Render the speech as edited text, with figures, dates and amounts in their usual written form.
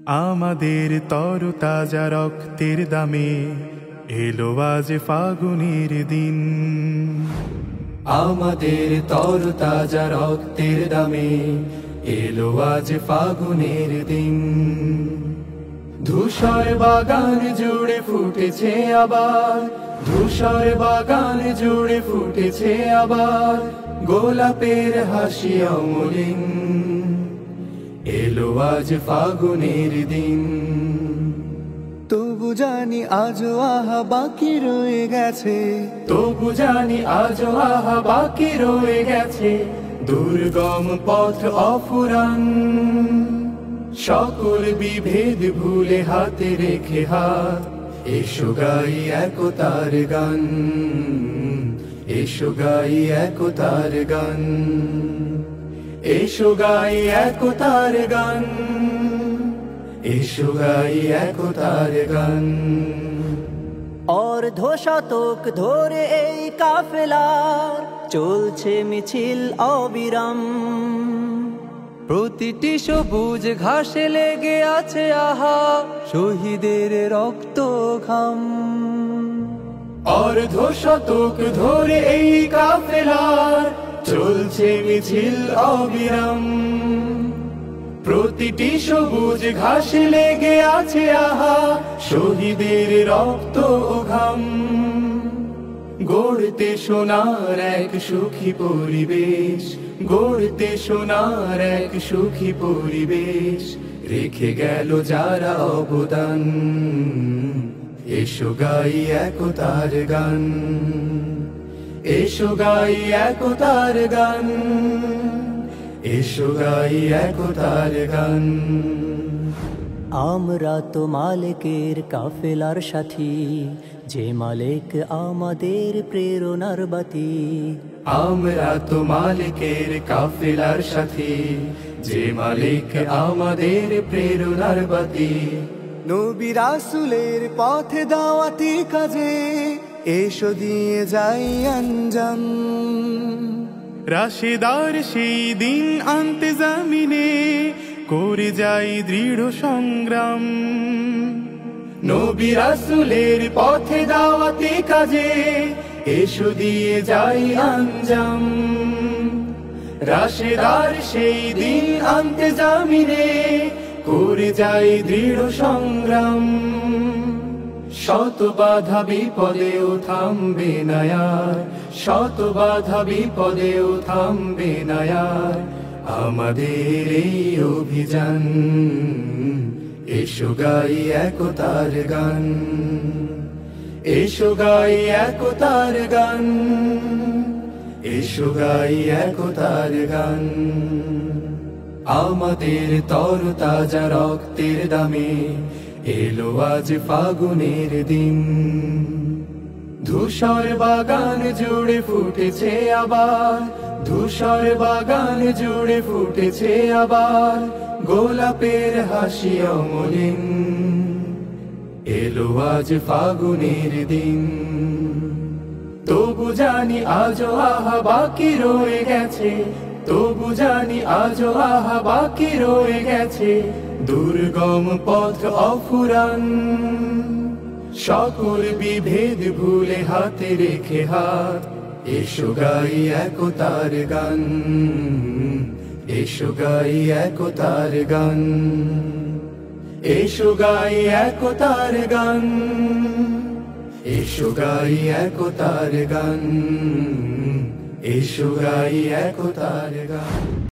আমাদের তরতাজা রক্তের দামে এলো আজ ফাগুনের দিন। আমাদের তরতাজা রক্তের দামে এলো আজ ফাগুনের দিন। ধূসর বাগান জুড়ে ফুটেছে আবার, ধূসর বাগান জুড়ে ফুটেছে আবার গোলাপের হাসি অমলিন। এলো আজ ফাগুনের দিন। তবু জানি আজও আহা বাকি রয়ে গেছে, তবু জানি আজও আহা বাকি রয়ে গেছে দুর্গম পথ অফুরান। সকল বিভেদ ভুলে হাতে রেখে হাত, এসো গাই একতার গান, এসো গাই একতার গান, এসো গাই একতার গান, এসো গাই একতার গান। অর্ধ শতক ধরে এই কাফেলার চলছে মিছিল অবিরাম। প্রতিটি সবুজ ঘাসে লেগে আছে আহা শহীদের রক্ত ঘাম। অর্ধ শতক ধরে এই কাফেলার চলছে মিছিল অবিরাম। প্রতিটি সবুজ ঘাসে লেগে আছে আহা শহীদের রক্ত ও ঘাম। গড়তে সোনার এক সুখী পরিবেশ, গড়তে সোনার এক সুখী পরিবেশ রেখে গেল যারা অবদান। এসো গাই একতার গান, এসো গাই একতার গান, এসো গাই একতার গান। আমরা তো মালিকের কাফেলার সাথী, যে মালিক আমাদের প্রেরণার বাতি। আমরা তো মালিকের কাফেলার সাথী, যে মালিক আমাদের প্রেরণার বাতি। নবী রাসূলের পথে দাওয়াতি কাজে এসো দিয়ে যাই আঞ্জাম। রাশেদার সেই দিন আনতে জামিনে করে যাই দৃঢ় সংগ্রাম। নবী রাসূলের পথে দাওয়াতি কাজে এসো দিয়ে যাই আঞ্জাম। রাশেদার সেই দিন আনতে জামিনে করে যাই দৃঢ় সংগ্রাম। শত বাধা বিপদেও থামবে না আর, শত বাধা বিপদেও থামবে না আর আমাদের এই অভিযান। এসো গাই একতার গান, এসো গাই একতার গান, এসো গাই একতার গান। আমাদের তরতাজা রক্তের দামে এলো আজ ফাগুনের দিন। ধূসর বাগান জুড়ে ফুটেছে আবার, ধূসর বাগান জুড়ে ফুটেছে আবার গোলাপের হাসি অমলিন। এলো আজ ফাগুনের দিন। তবু জানি আজও আহা বাকি রয়ে গেছে, তবু জানি আজও আহা বাকি রয়ে গেছে দুর্গম পথ অফুরান। সকল বিভেদ ভুলে হাতে রেখে হাত, এসো গাই একতার গান, এসো গাই একতার গান, এসো গাই একতার গান, এসো গাই একতার গান, এসো গাই একতার গান।